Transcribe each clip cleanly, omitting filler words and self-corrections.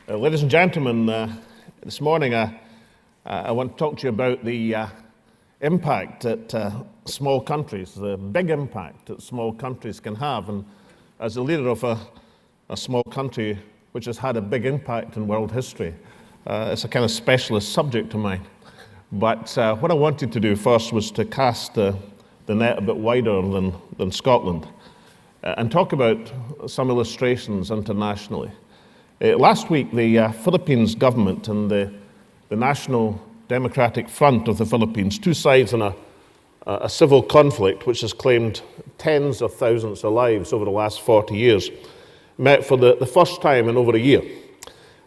Ladies and gentlemen, this morning I want to talk to you about the impact that small countries, the big impact that small countries can have. And as a leader of a small country which has had a big impact in world history, it's a kind of specialist subject of mine. But what I wanted to do first was to cast the net a bit wider than Scotland and talk about some illustrations internationally. Last week, the Philippines government and the National Democratic Front of the Philippines, two sides in a civil conflict which has claimed tens of thousands of lives over the last 40 years, met for the first time in over a year.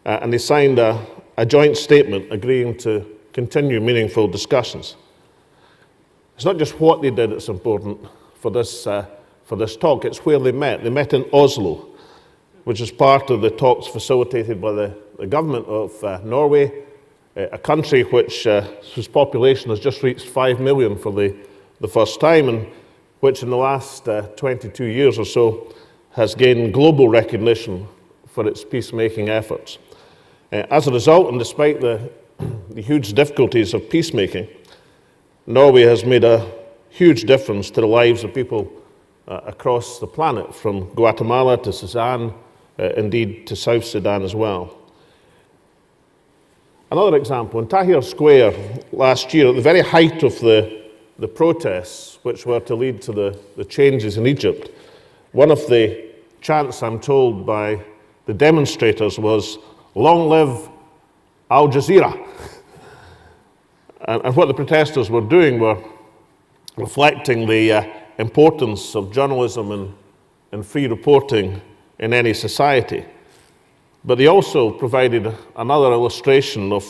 And they signed a joint statement agreeing to continue meaningful discussions. It's not just what they did that's important for this talk, it's where they met. They met in Oslo, which is part of the talks facilitated by the government of Norway, a country whose population has just reached 5 million for the first time, and which in the last 22 years or so has gained global recognition for its peacemaking efforts. As a result, and despite the huge difficulties of peacemaking, Norway has made a huge difference to the lives of people across the planet, from Guatemala to Sudan, indeed to South Sudan as well. Another example, in Tahrir Square last year, at the very height of the protests which were to lead to the changes in Egypt, one of the chants, I'm told, by the demonstrators was, "Long live Al Jazeera." And what the protesters were doing were reflecting the importance of journalism and free reporting in any society. But they also provided another illustration of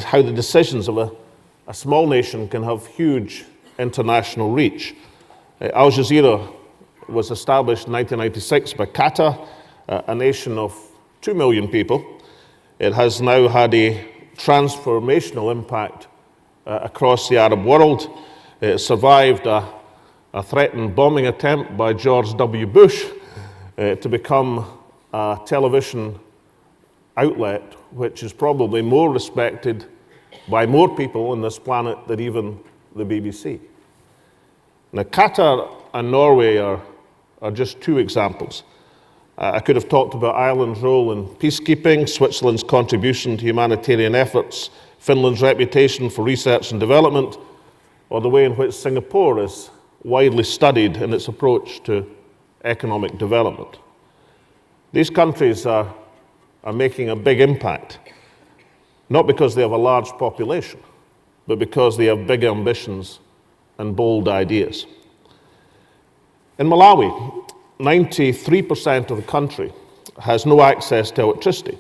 how the decisions of a small nation can have huge international reach. Al Jazeera was established in 1996 by Qatar, a nation of 2 million people. It has now had a transformational impact across the Arab world. It survived a threatened bombing attempt by George W. Bush to become a television outlet which is probably more respected by more people on this planet than even the BBC. Now, Qatar and Norway are just two examples. I could have talked about Ireland's role in peacekeeping, Switzerland's contribution to humanitarian efforts, Finland's reputation for research and development, or the way in which Singapore is widely studied in its approach to economic development. These countries are making a big impact, not because they have a large population, but because they have big ambitions and bold ideas. In Malawi, 93% of the country has no access to electricity.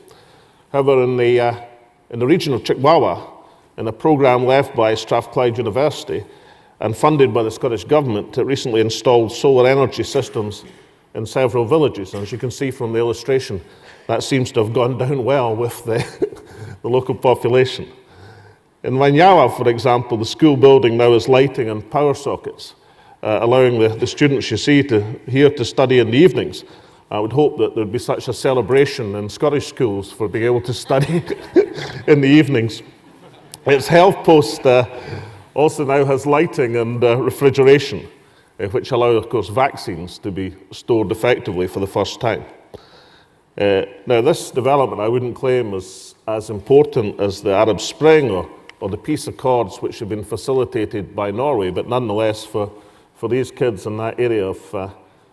However, in the region of Chikwawa, in a program led by Strathclyde University and funded by the Scottish Government, it recently installed solar energy systems in several villages. And as you can see from the illustration, that seems to have gone down well with the local population. In Wanyawa, for example, the school building now has lighting and power sockets, allowing the students you see here to study in the evenings. I would hope that there would be such a celebration in Scottish schools for being able to study in the evenings. Its health post also now has lighting and refrigeration, which allow, of course, vaccines to be stored effectively for the first time. Now, this development I wouldn't claim as important as the Arab Spring or the peace accords which have been facilitated by Norway, but nonetheless, for these kids in that area of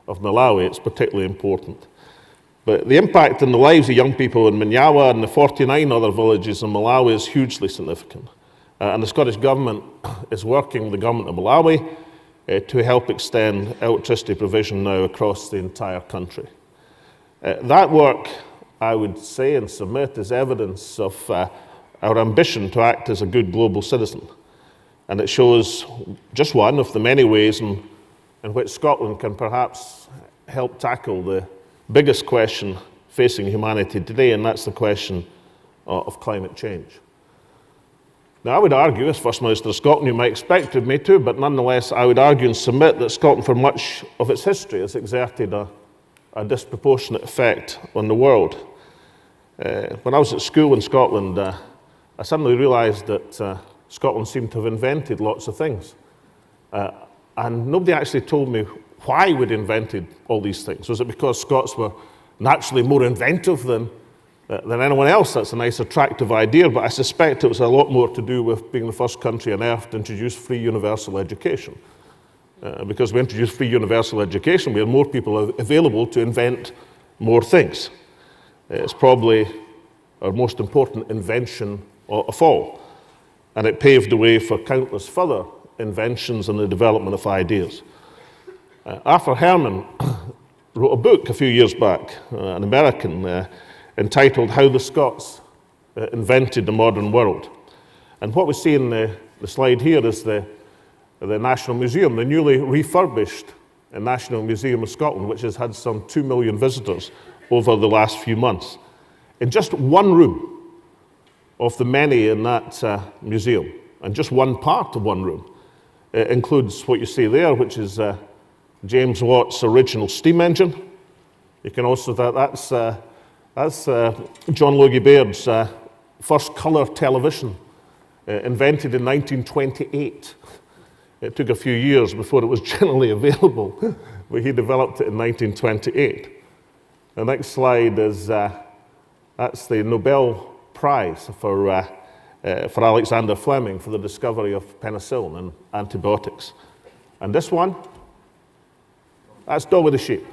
Malawi, it's particularly important. But the impact on the lives of young people in Manyawa and the 49 other villages in Malawi is hugely significant. And the Scottish Government is working with the Government of Malawi to help extend electricity provision now across the entire country. That work, I would say and submit, is evidence of our ambition to act as a good global citizen. And it shows just one of the many ways in which Scotland can perhaps help tackle the biggest question facing humanity today, and that's the question of climate change. Now, I would argue, as First Minister of Scotland, you might expect me to, but nonetheless, I would argue and submit that Scotland, for much of its history, has exerted a disproportionate effect on the world. When I was at school in Scotland, I suddenly realised that Scotland seemed to have invented lots of things. And nobody actually told me why we'd invented all these things. Was it because Scots were naturally more inventive than anyone else? That's a nice, attractive idea, but I suspect it was a lot more to do with being the first country on earth to introduce free universal education. Because we introduced free universal education, we had more people available to invent more things. It's probably our most important invention of all, and it paved the way for countless further inventions and the development of ideas. Arthur Herman wrote a book a few years back, an American, entitled How the Scots Invented the Modern World. And what we see in the slide here is the National Museum, the newly refurbished National Museum of Scotland, which has had some 2 million visitors over the last few months. In just one room of the many in that museum, and just one part of one room, it includes what you see there, which is James Watt's original steam engine. You can also, that's John Logie Baird's first colour television, invented in 1928. It took a few years before it was generally available, but he developed it in 1928. The next slide is, that's the Nobel Prize for Alexander Fleming for the discovery of penicillin and antibiotics. And this one, that's Dolly the sheep.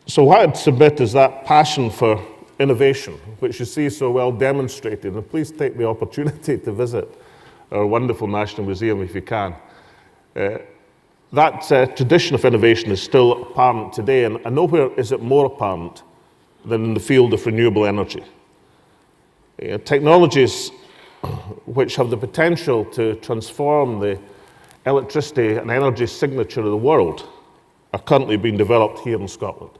So what I'd submit is that passion for innovation, which you see so well demonstrated, and please take the opportunity to visit our wonderful National Museum if you can. That tradition of innovation is still apparent today, and nowhere is it more apparent than in the field of renewable energy. Technologies which have the potential to transform the electricity and energy signature of the world are currently being developed here in Scotland.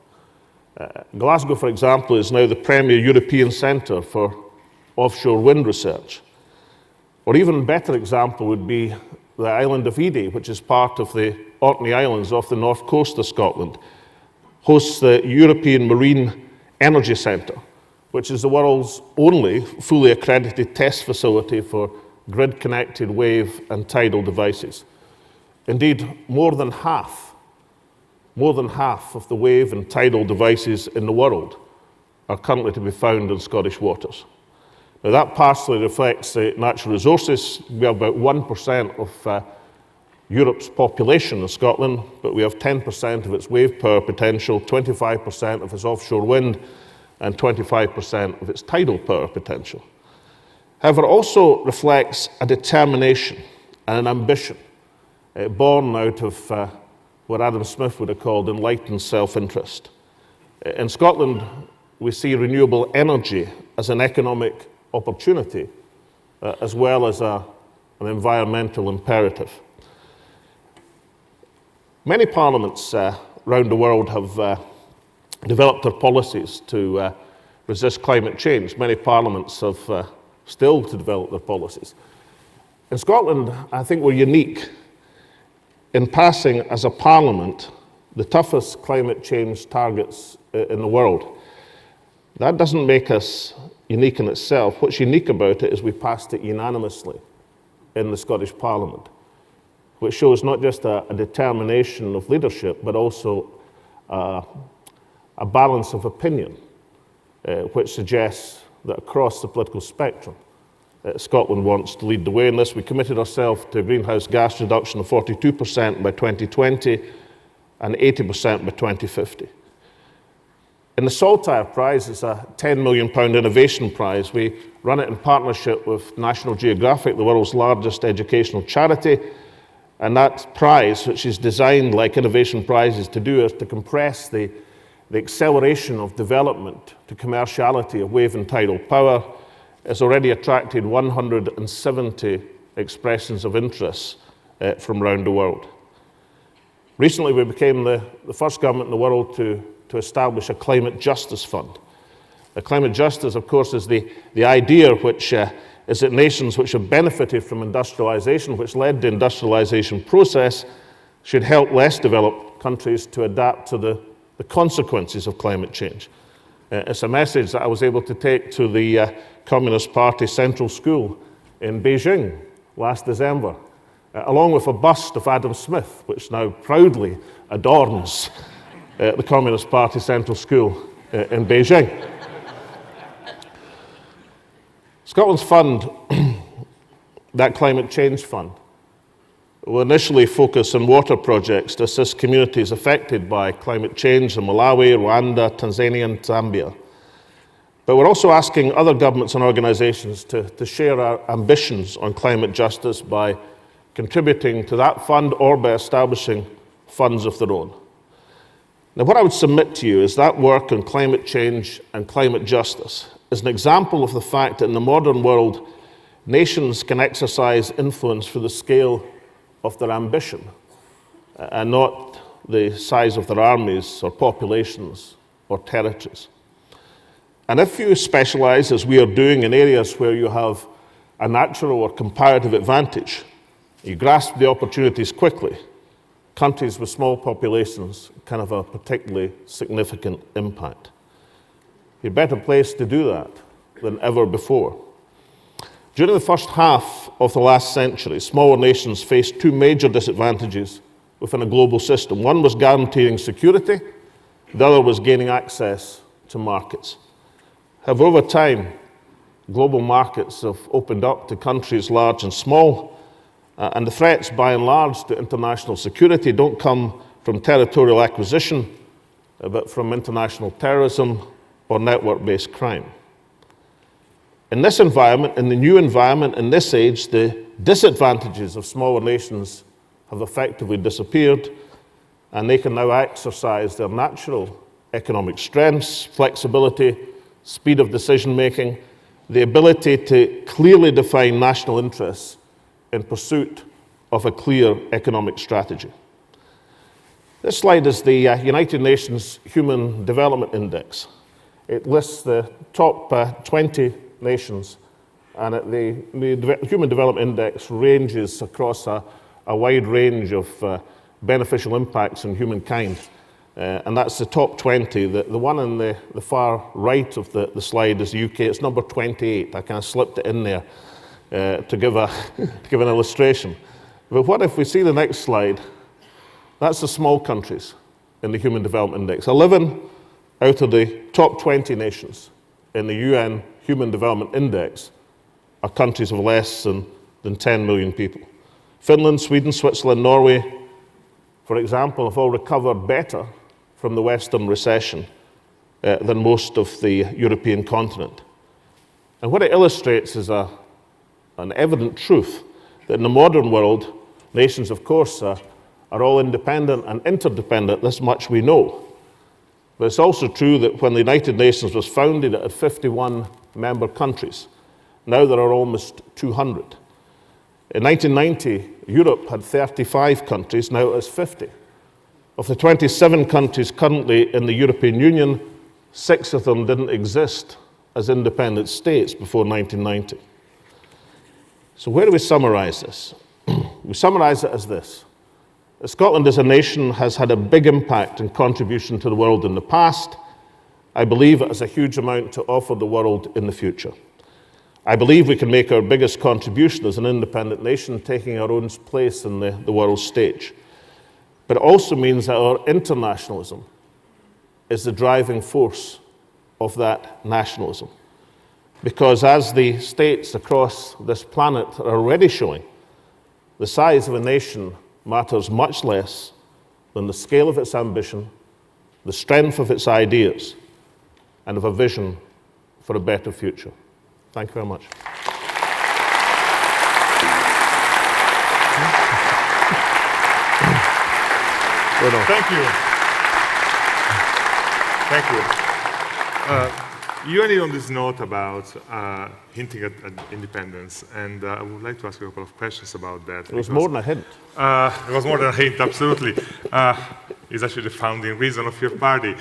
Glasgow, for example, is now the premier European centre for offshore wind research. Or even a better example would be the island of Edy, which is part of the Orkney Islands off the north coast of Scotland, hosts the European Marine Energy Centre, which is the world's only fully accredited test facility for grid-connected wave and tidal devices. Indeed, more than half of the wave and tidal devices in the world are currently to be found in Scottish waters. Now, that partially reflects the natural resources. We have about 1% of Europe's population in Scotland, but we have 10% of its wave power potential, 25% of its offshore wind, and 25% of its tidal power potential. However, it also reflects a determination and an ambition born out of what Adam Smith would have called enlightened self-interest. In Scotland, we see renewable energy as an economic opportunity, as well as an environmental imperative. Many parliaments around the world have developed their policies to resist climate change. Many parliaments have still to develop their policies. In Scotland, I think we're unique in passing as a parliament the toughest climate change targets in the world. That doesn't make us unique in itself. What's unique about it is we passed it unanimously in the Scottish Parliament, which shows not just a determination of leadership, but also a balance of opinion, which suggests that across the political spectrum, Scotland wants to lead the way in this. We committed ourselves to a greenhouse gas reduction of 42% by 2020 and 80% by 2050. In the Saltire Prize, it's a £10 million innovation prize. We run it in partnership with National Geographic, the world's largest educational charity. And that prize, which is designed like innovation prizes to do, is to compress the acceleration of development to commerciality of wave and tidal power. It's already attracted 170 expressions of interest from around the world. Recently, we became the first government in the world to establish a climate justice fund. Climate justice, of course, is the idea which is that nations which have benefited from industrialization, which led the industrialization process, should help less developed countries to adapt to the the consequences of climate change. It's a message that I was able to take to the Communist Party Central School in Beijing last December, along with a bust of Adam Smith, which now proudly adorns the Communist Party Central School in Beijing. Scotland's fund, that climate change fund, will initially focus on water projects to assist communities affected by climate change in Malawi, Rwanda, Tanzania, and Zambia. But we're also asking other governments and organizations to share our ambitions on climate justice by contributing to that fund or by establishing funds of their own. Now, what I would submit to you is that work on climate change and climate justice is an example of the fact that in the modern world, nations can exercise influence for the scale of their ambition and not the size of their armies or populations or territories. And if you specialize, as we are doing, in areas where you have a natural or comparative advantage, you grasp the opportunities quickly, countries with small populations can have a particularly significant impact. You're better placed to do that than ever before. During the first half of the last century, smaller nations faced two major disadvantages within a global system. One was guaranteeing security, the other was gaining access to markets. However, over time, global markets have opened up to countries large and small, and the threats, by and large, to international security don't come from territorial acquisition, but from international terrorism or network-based crime. In this environment, in the new environment, in this age, the disadvantages of smaller nations have effectively disappeared, and they can now exercise their natural economic strengths, flexibility, speed of decision-making, the ability to clearly define national interests in pursuit of a clear economic strategy. This slide is the United Nations Human Development Index. It lists the top 20 nations, and the Human Development Index ranges across a wide range of beneficial impacts on humankind. And that's the top 20. The one on the far right of the slide is the UK. It's number 28. I kind of slipped it in there to give an illustration. But what if we see the next slide? That's the small countries in the Human Development Index. 11 out of the top 20 nations in the UN Human Development Index are countries of less than 10 million people. Finland, Sweden, Switzerland, Norway, for example, have all recovered better from the Western recession than most of the European continent. And what it illustrates is an evident truth that in the modern world, nations, of course, are all independent and interdependent. This much we know. But it's also true that when the United Nations was founded, it had 51 member countries. Now there are almost 200. In 1990, Europe had 35 countries, now it has 50. Of the 27 countries currently in the European Union, 6 of them didn't exist as independent states before 1990. So where do we summarize this? We summarize it as this. Scotland as a nation has had a big impact and contribution to the world in the past. I believe it has a huge amount to offer the world in the future. I believe we can make our biggest contribution as an independent nation, taking our own place in the world stage. But it also means that our internationalism is the driving force of that nationalism. Because as the states across this planet are already showing, the size of a nation matters much less than the scale of its ambition, the strength of its ideas, and of a vision for a better future. Thank you very much. Thank you. Thank you. You ended on this note about hinting at independence, and I would like to ask you a couple of questions about that. It was more than a hint. It was more than a hint, absolutely. It's actually the founding reason of your party.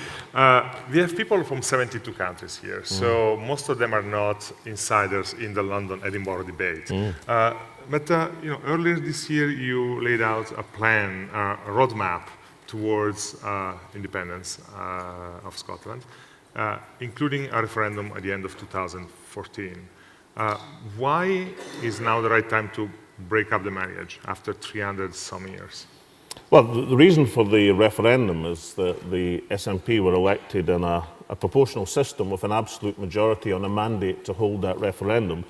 We have people from 72 countries here, so most of them are not insiders in the London-Edinburgh debate. But earlier this year, you laid out a plan, a roadmap towards independence of Scotland, including a referendum at the end of 2014. Why is now the right time to break up the marriage after 300 some years? Well, the reason for the referendum is that the SNP were elected in a proportional system with an absolute majority on a mandate to hold that referendum.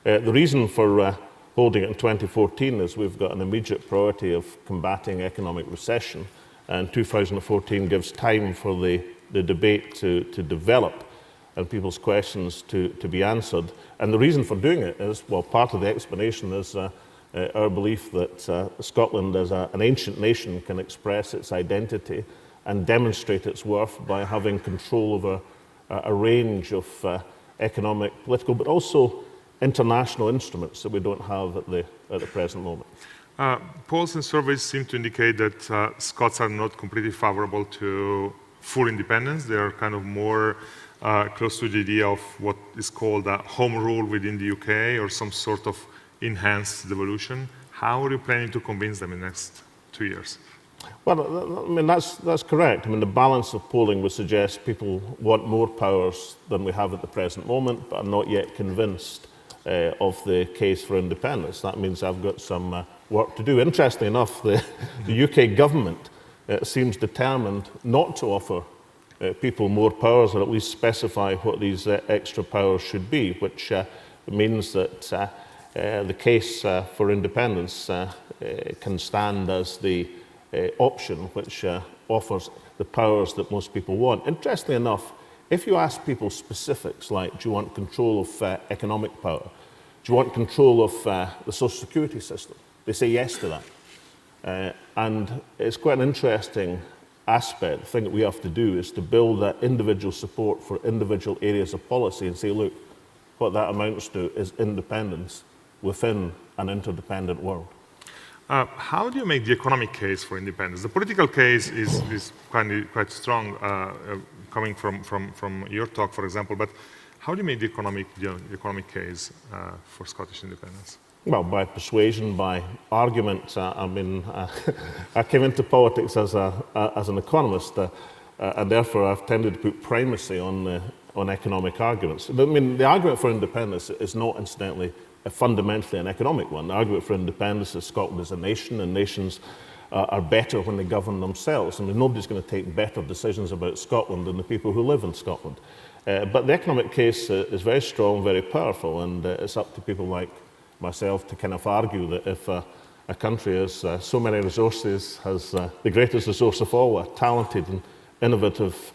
The reason for holding it in 2014 is we've got an immediate priority of combating economic recession, and 2014 gives time for the debate to develop and people's questions to be answered. And the reason for doing it is, well, part of the explanation is our belief that Scotland as an ancient nation can express its identity and demonstrate its worth by having control over a range of economic, political, but also international instruments that we don't have at the present moment. Polls and surveys seem to indicate that Scots are not completely favorable to full independence. They are kind of more close to the idea of what is called a home rule within the UK or some sort of enhanced devolution. How are you planning to convince them in the next 2 years? Well, I mean, that's correct. I mean, the balance of polling would suggest people want more powers than we have at the present moment, but are not yet convinced of the case for independence. That means I've got some work to do. Interestingly enough, the UK government seems determined not to offer people more powers, or at least specify what these extra powers should be, which means that the case for independence can stand as the option which offers the powers that most people want. Interestingly enough, if you ask people specifics like, do you want control of economic power? Do you want control of the social security system? They say yes to that. And it's quite an interesting aspect. The thing that we have to do is to build that individual support for individual areas of policy and say, look, what that amounts to is independence within an interdependent world. How do you make the economic case for independence? The political case is quite strong, coming from your talk, for example, but how do you make the economic case for Scottish independence? Well, by persuasion, by argument. I mean, I came into politics as an economist, and therefore I've tended to put primacy on economic arguments. I mean, the argument for independence is not, incidentally, fundamentally an economic one. The argument for independence is Scotland is a nation, and nations are better when they govern themselves. I mean, nobody's going to take better decisions about Scotland than the people who live in Scotland. But the economic case is very strong, very powerful, and it's up to people like myself to kind of argue that if a country has so many resources, has the greatest resource of all, a talented and innovative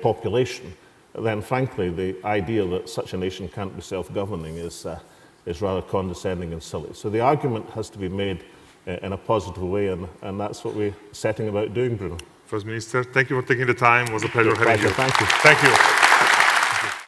population, then frankly the idea that such a nation can't be self-governing is rather condescending and silly. So the argument has to be made in a positive way, and that's what we're setting about doing, Bruno. First Minister, thank you for taking the time. It was a pleasure having you. Thank you. Thank you.